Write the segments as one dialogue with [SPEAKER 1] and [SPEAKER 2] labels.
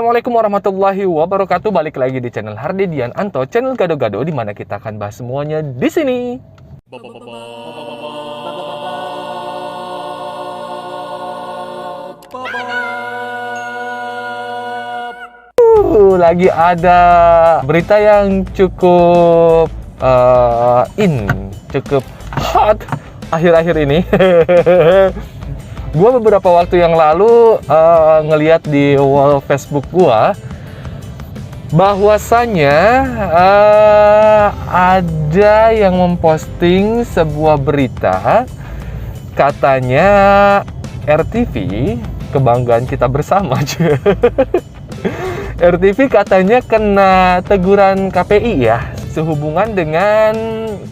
[SPEAKER 1] Assalamualaikum warahmatullahi wabarakatuh. Balik lagi di channel Hardedian Anto, channel gado-gado di mana kita akan bahas semuanya di sini. Lagi ada berita yang cukup cukup hot akhir-akhir ini. Gua beberapa waktu yang lalu ngeliat di wall Facebook gua bahwasanya ada yang memposting sebuah berita, katanya RTV, kebanggaan kita bersama, RTV katanya kena teguran KPI ya, sehubungan dengan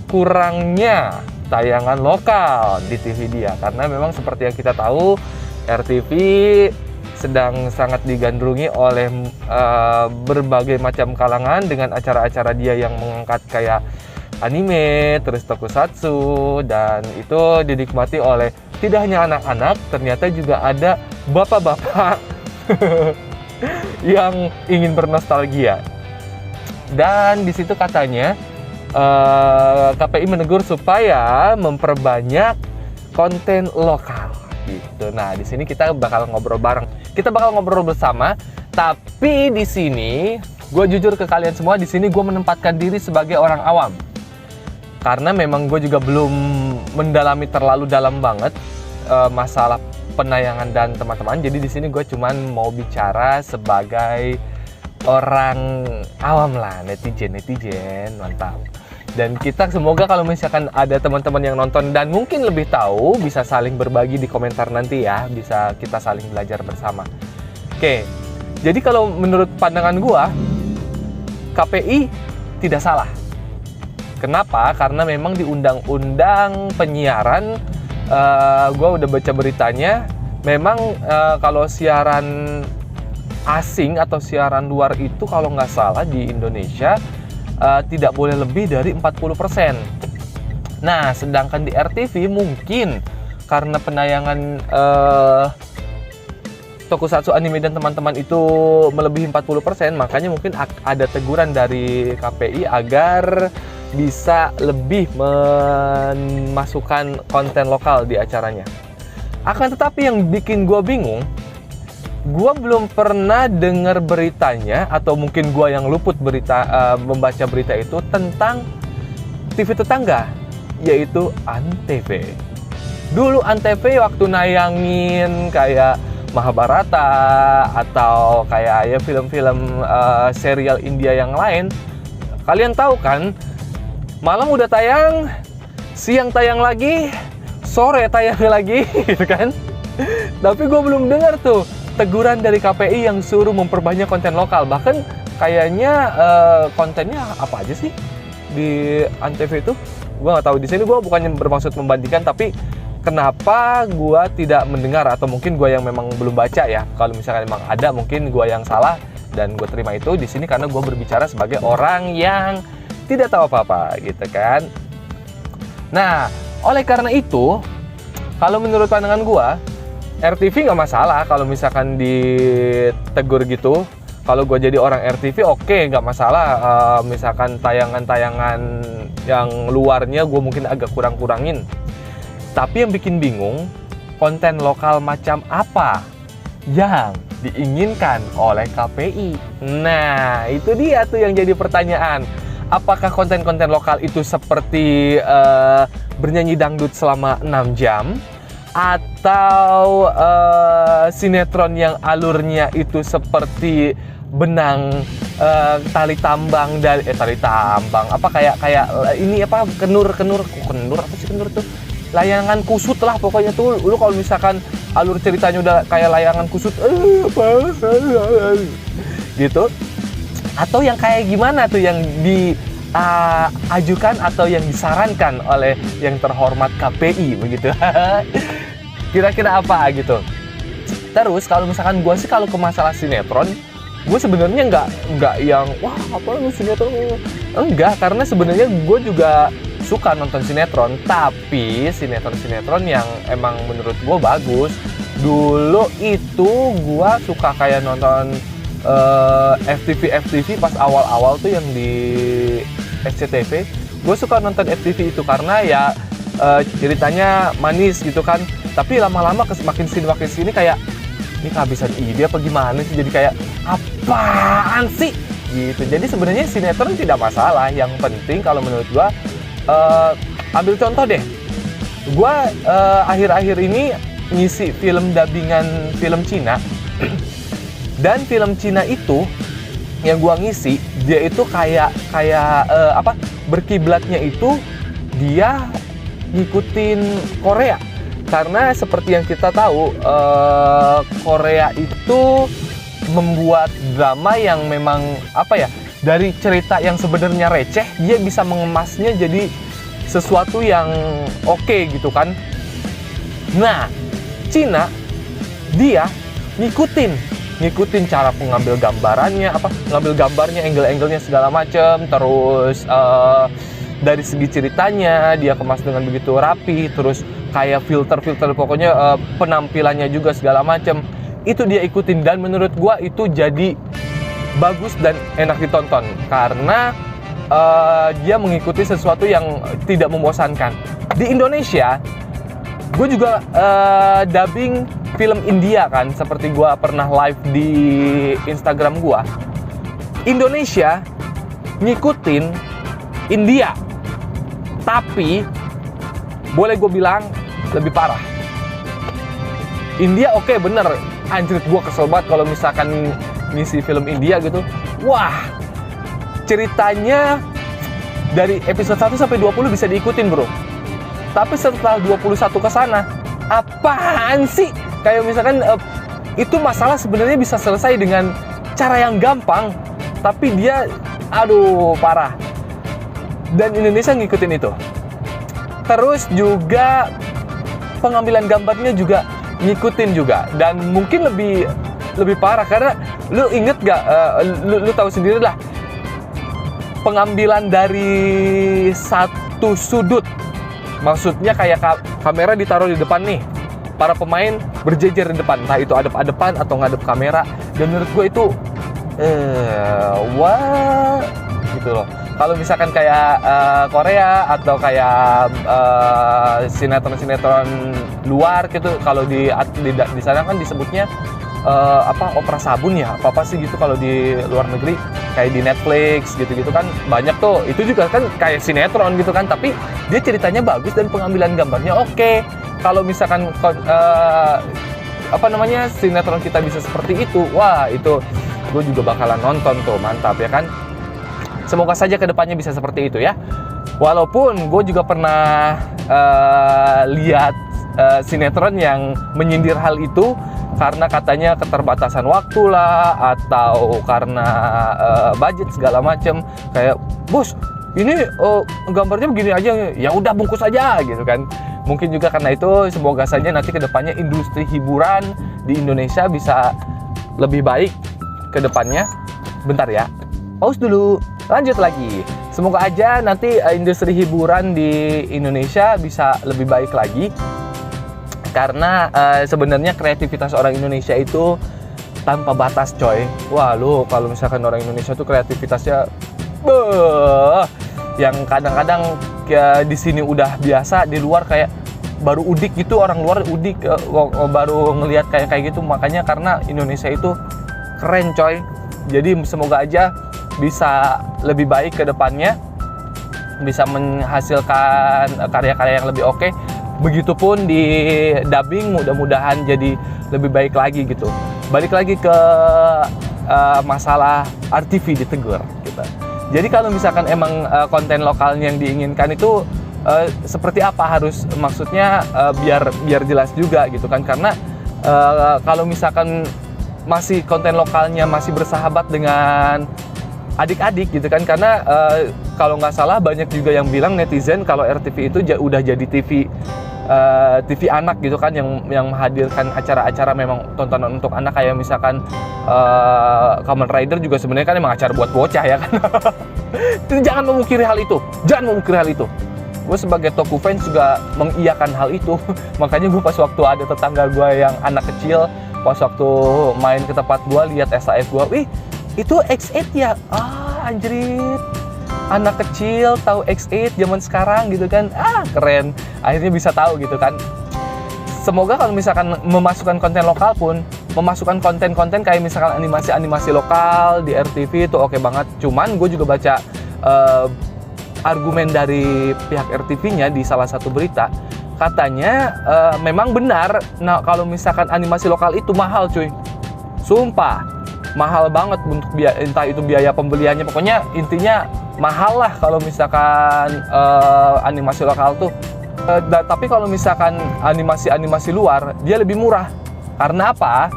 [SPEAKER 1] kurangnya tayangan lokal di TV dia. Karena memang seperti yang kita tahu, RTV sedang sangat digandrungi oleh berbagai macam kalangan dengan acara-acara dia yang mengangkat kayak anime, terus tokusatsu, dan itu dinikmati oleh tidak hanya anak-anak, ternyata juga ada bapak-bapak yang ingin bernostalgia. Dan di situ katanya KPI menegur supaya memperbanyak konten lokal gitu. Nah, di sini kita bakal ngobrol bareng. Kita bakal ngobrol bersama, tapi di sini gue jujur ke kalian semua, di sini gue menempatkan diri sebagai orang awam. Karena memang gue juga belum mendalami terlalu dalam banget masalah penayangan dan teman-teman. Jadi di sini gue cuman mau bicara sebagai orang awam lah, netizen, mantap. Dan kita semoga kalau misalkan ada teman-teman yang nonton dan mungkin lebih tahu, bisa saling berbagi di komentar nanti ya, bisa kita saling belajar bersama. Oke, jadi kalau menurut pandangan gua, KPI tidak salah. Kenapa? Karena memang di undang-undang penyiaran, gua udah baca beritanya, memang kalau siaran asing atau siaran luar itu kalau nggak salah di Indonesia tidak boleh lebih dari 40%. Nah, sedangkan di RTV mungkin karena penayangan tokusatsu, anime dan teman-teman itu melebihi 40%, makanya mungkin ada teguran dari KPI agar bisa lebih memasukkan konten lokal di acaranya. Akan tetapi yang bikin gue bingung, gue belum pernah dengar beritanya, atau mungkin gue yang luput membaca berita itu tentang TV tetangga, yaitu Antv. Dulu Antv waktu nayangin kayak Mahabharata atau kayak ya film-film serial India yang lain, kalian tahu kan, malam udah tayang, siang tayang lagi, sore tayang lagi, gitu kan? Tapi gue belum dengar tuh teguran dari KPI yang suruh memperbanyak konten lokal. Bahkan kayaknya kontennya apa aja sih di Antv itu? Gue nggak tahu. Di sini gue bukannya bermaksud membandingkan, tapi kenapa gue tidak mendengar, atau mungkin gue yang memang belum baca ya. Kalau misalkan memang ada, mungkin gue yang salah dan gue terima itu di sini karena gue berbicara sebagai orang yang tidak tahu apa-apa, gitu kan. Nah, oleh karena itu, kalau menurut pandangan gue, RTV nggak masalah kalau misalkan ditegur gitu. Kalau gue jadi orang RTV, oke, nggak masalah. Misalkan tayangan-tayangan yang luarnya gue mungkin agak kurang-kurangin. Tapi yang bikin bingung, konten lokal macam apa yang diinginkan oleh KPI? Nah, itu dia tuh yang jadi pertanyaan. Apakah konten-konten lokal itu seperti bernyanyi dangdut selama 6 jam? Atau sinetron yang alurnya itu seperti benang tali tambang dari tali tambang apa kayak ini apa kenur apa sih kenur tuh, layangan kusut lah pokoknya tuh. Lu kalau misalkan alur ceritanya udah kayak layangan kusut gitu, atau yang kayak gimana tuh yang diajukan atau yang disarankan oleh yang terhormat KPI begitu. Kira-kira apa gitu. Terus kalau misalkan gue sih kalau ke masalah sinetron, gue sebenarnya nggak yang wah apa lu sinetron, enggak, karena sebenarnya gue juga suka nonton sinetron, tapi sinetron yang emang menurut gue bagus. Dulu itu gue suka kayak nonton FTV pas awal-awal tuh yang di SCTV. Gue suka nonton FTV itu karena ya ceritanya manis gitu kan. Tapi lama-lama makin sini kayak ini kehabisan ide apa gimana sih, jadi kayak apaan sih gitu. Jadi sebenarnya sinetron tidak masalah, yang penting kalau menurut gua ambil contoh deh, gua akhir-akhir ini ngisi film dubbingan film Cina dan film Cina itu yang gua ngisi, dia itu kayak berkiblatnya itu dia ngikutin Korea. Karena seperti yang kita tahu, Korea itu membuat drama yang memang dari cerita yang sebenarnya receh, dia bisa mengemasnya jadi sesuatu yang oke gitu kan. Nah, Cina dia ngikutin cara pengambil gambarannya, ngambil gambarnya, angle-angle-nya segala macam, terus dari segi ceritanya dia kemas dengan begitu rapi, terus kayak filter pokoknya penampilannya juga segala macam itu dia ikutin, dan menurut gua itu jadi bagus dan enak ditonton karena dia mengikuti sesuatu yang tidak membosankan. Di Indonesia gue juga dubbing film India kan, seperti gua pernah live di Instagram gua. Indonesia ngikutin India, tapi boleh gue bilang lebih parah. India oke, bener, anjir gue kesel banget kalau misalkan ngisi film India gitu. Wah, ceritanya dari episode 1 sampai 20 bisa diikutin bro. Tapi setelah 21 ke sana, apaan sih? Kayak misalkan itu masalah sebenarnya bisa selesai dengan cara yang gampang, tapi dia aduh parah. Dan Indonesia ngikutin itu. Terus juga pengambilan gambarnya juga ngikutin juga, dan mungkin lebih parah karena lu inget gak, lu tahu sendiri lah, pengambilan dari satu sudut, maksudnya kayak kamera ditaruh di depan nih, para pemain berjejer di depan, entah itu adep-adepan atau ngadep kamera, dan menurut gue itu wah gitu loh. Kalau misalkan kayak Korea atau kayak sinetron luar gitu, kalau di sana kan disebutnya opera sabun ya, apa sih gitu kalau di luar negeri, kayak di Netflix gitu-gitu kan banyak tuh. Itu juga kan kayak sinetron gitu kan, tapi dia ceritanya bagus dan pengambilan gambarnya oke. Kalau misalkan sinetron kita bisa seperti itu, wah itu gue juga bakalan nonton tuh, mantap ya kan. Semoga saja kedepannya bisa seperti itu ya. Walaupun gue juga pernah lihat sinetron yang menyindir hal itu karena katanya keterbatasan waktu lah, atau karena budget segala macem. Kayak bos, ini gambarnya begini aja, ya udah bungkus aja gitu kan. Mungkin juga karena itu, semoga saja nanti kedepannya industri hiburan di Indonesia bisa lebih baik kedepannya. Bentar ya, pause dulu. Lanjut lagi. Semoga aja nanti industri hiburan di Indonesia bisa lebih baik lagi. Karena sebenarnya kreativitas orang Indonesia itu tanpa batas coy. Wah lu kalau misalkan orang Indonesia tuh kreativitasnya yang kadang-kadang di sini udah biasa, di luar kayak baru udik gitu, orang luar udik baru ngelihat kayak gitu. Makanya karena Indonesia itu keren coy. Jadi semoga aja bisa lebih baik ke depannya, bisa menghasilkan karya-karya yang lebih oke. Begitupun di dubbing, mudah-mudahan jadi lebih baik lagi gitu. Balik lagi ke masalah RTV ditegur gitu. Jadi kalau misalkan emang konten lokalnya yang diinginkan itu seperti apa, harus maksudnya biar jelas juga gitu kan. Karena kalau misalkan masih konten lokalnya masih bersahabat dengan adik-adik gitu kan, karena kalau nggak salah banyak juga yang bilang netizen kalau RTV itu udah jadi TV anak gitu kan, yang menghadirkan acara-acara memang tontonan untuk anak, kayak misalkan Kamen Rider juga sebenarnya kan emang acara buat bocah ya kan. Jangan memungkiri hal itu, gue sebagai Toku fans juga mengiyakan hal itu. Makanya gue pas waktu ada tetangga gue yang anak kecil Pas waktu main ke tempat gua, lihat SAF gua, wih itu X8 ya? Anjrit, anak kecil tahu X8 zaman sekarang gitu kan. Keren, akhirnya bisa tahu gitu kan. Semoga kalau misalkan memasukkan konten lokal pun, memasukkan konten-konten kayak misalkan animasi-animasi lokal di RTV itu oke banget. Cuman gue juga baca argumen dari pihak RTV-nya di salah satu berita, katanya memang benar, nah kalau misalkan animasi lokal itu mahal cuy, sumpah mahal banget untuk entah itu biaya pembeliannya, pokoknya intinya mahal lah kalau misalkan animasi lokal tuh. Tapi kalau misalkan animasi-animasi luar, dia lebih murah. Karena apa?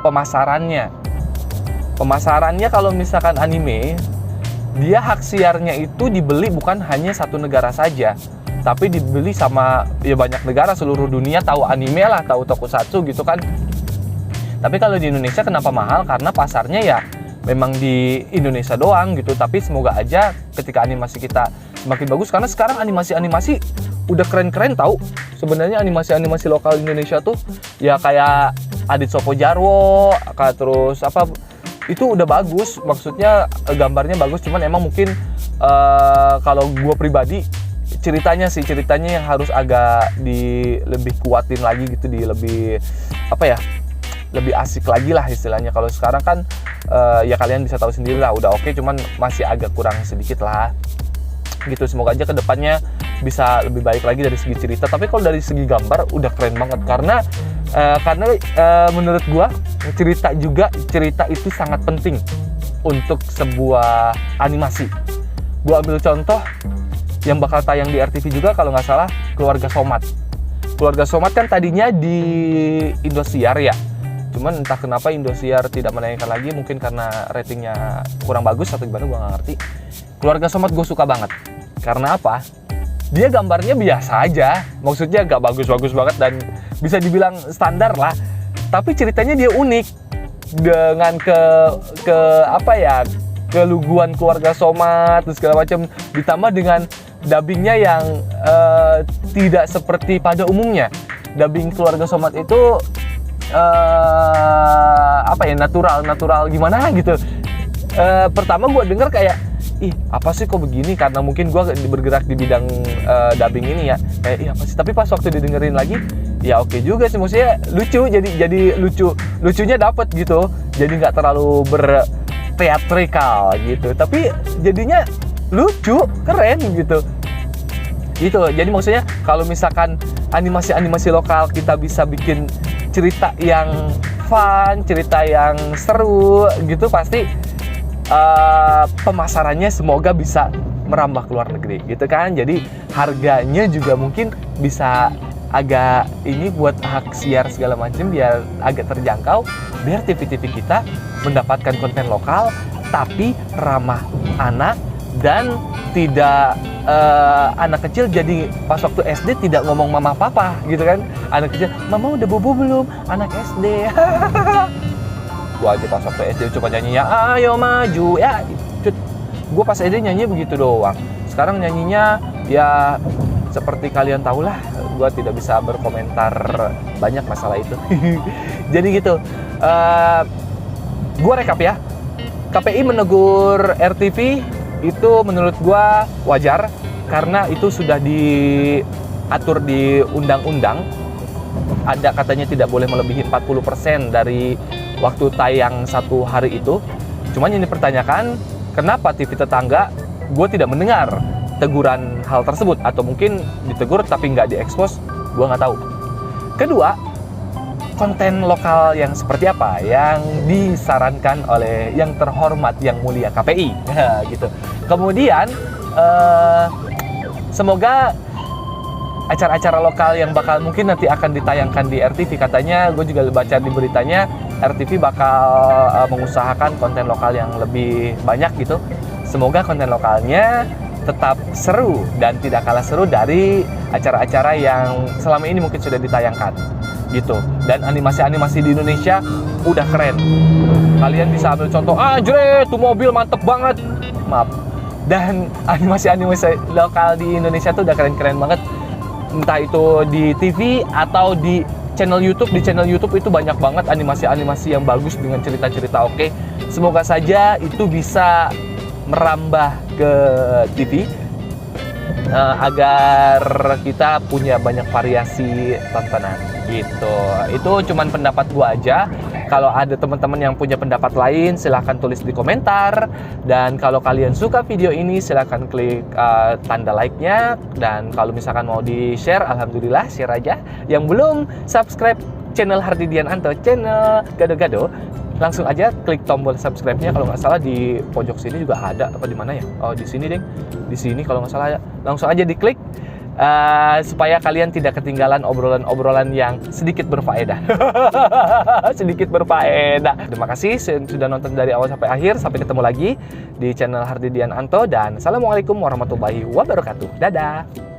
[SPEAKER 1] Pemasarannya kalau misalkan anime, dia hak siarnya itu dibeli bukan hanya satu negara saja, tapi dibeli sama ya banyak negara, seluruh dunia tahu anime lah, tahu tokusatsu gitu kan. Tapi kalau di Indonesia kenapa mahal? Karena pasarnya ya memang di Indonesia doang gitu. Tapi semoga aja ketika animasi kita semakin bagus, karena sekarang animasi-animasi udah keren-keren tahu. Sebenarnya animasi-animasi lokal Indonesia tuh ya kayak Adit Sopo Jarwo, terus apa itu udah bagus, maksudnya gambarnya bagus, cuman emang mungkin kalau gue pribadi ceritanya yang harus agak lebih kuatin lagi gitu, lebih apa ya, lebih asik lagi lah istilahnya. Kalau sekarang kan ya kalian bisa tahu sendiri lah, udah oke, cuman masih agak kurang sedikit lah gitu. Semoga aja kedepannya bisa lebih baik lagi dari segi cerita. Tapi kalau dari segi gambar udah keren banget, karena menurut gua cerita itu sangat penting untuk sebuah animasi. Gua ambil contoh yang bakal tayang di RTV juga kalau nggak salah, Keluarga Somad. Keluarga Somad kan tadinya di Indosiar ya, cuman entah kenapa Indosiar tidak menayangkan lagi, mungkin karena ratingnya kurang bagus atau gimana, gue nggak ngerti. Keluarga Somad gue suka banget, karena apa? Dia gambarnya biasa aja, maksudnya gak bagus-bagus banget dan bisa dibilang standar lah, tapi ceritanya dia unik dengan ke apa ya, keluguan keluarga Somad terus segala macam, ditambah dengan dubbingnya yang tidak seperti pada umumnya. Dubbing Keluarga Somad itu apa ya, natural gimana gitu. Pertama gue denger kayak, apa sih kok begini, karena mungkin gue bergerak di bidang dubbing ini ya, kayak apa sih, tapi pas waktu didengerin lagi ya oke juga sih, maksudnya lucu, jadi lucunya dapet gitu, jadi nggak terlalu berteatrikal gitu, tapi jadinya lucu, keren gitu. Jadi maksudnya kalau misalkan animasi lokal kita bisa bikin cerita yang fun, cerita yang seru gitu, pasti pemasarannya semoga bisa merambah ke luar negeri gitu kan. Jadi harganya juga mungkin bisa agak ini buat hak siar segala macam, biar agak terjangkau, biar TV-TV kita mendapatkan konten lokal tapi ramah anak dan tidak anak kecil jadi pas waktu SD tidak ngomong mama papa gitu kan. Anak kecil, mama udah bobo belum? Anak SD. Gua aja pas waktu SD coba nyanyinya ayo maju ya, gue pas SD nyanyi begitu doang. Sekarang nyanyinya ya seperti kalian tahu lah, gue tidak bisa berkomentar banyak masalah itu. Jadi gitu, gue rekap ya. KPI menegur RTV itu menurut gue wajar, karena itu sudah diatur di undang-undang. Ada katanya tidak boleh melebihi 40% dari waktu tayang satu hari itu. Cuman yang dipertanyakan, kenapa TV tetangga gue tidak mendengar teguran hal tersebut, atau mungkin ditegur tapi nggak diekspos, gue nggak tahu. Kedua, konten lokal yang seperti apa yang disarankan oleh yang terhormat yang mulia KPI gitu. Kemudian semoga acara-acara lokal yang bakal mungkin nanti akan ditayangkan di RTV, katanya gue juga baca di beritanya RTV bakal mengusahakan konten lokal yang lebih banyak gitu. Semoga konten lokalnya tetap seru dan tidak kalah seru dari acara-acara yang selama ini mungkin sudah ditayangkan gitu. Dan animasi-animasi di Indonesia udah keren. Kalian bisa ambil contoh, jret, tuh mobil mantep banget. Maaf. Dan animasi-animasi lokal di Indonesia tuh udah keren-keren banget. Entah itu di TV atau di channel YouTube. Di channel YouTube itu banyak banget animasi-animasi yang bagus dengan cerita-cerita oke. Semoga saja itu bisa merambah ke TV agar kita punya banyak variasi tontonan gitu. Itu cuman pendapat gua aja. Kalau ada teman-teman yang punya pendapat lain, silahkan tulis di komentar. Dan kalau kalian suka video ini, silahkan klik tanda like-nya. Dan kalau misalkan mau di-share, alhamdulillah, share aja. Yang belum subscribe channel Hardidiananto, channel Gado-Gado, langsung aja klik tombol subscribe-nya. Kalau nggak salah di pojok sini juga ada, apa di mana ya? Oh, di sini, deng. Di sini kalau nggak salah ada. Langsung aja diklik supaya kalian tidak ketinggalan obrolan-obrolan yang sedikit berfaedah. Sedikit berfaedah. Terima kasih sudah nonton dari awal sampai akhir. Sampai ketemu lagi di channel Hardidiananto dan assalamualaikum warahmatullahi wabarakatuh. Dadah.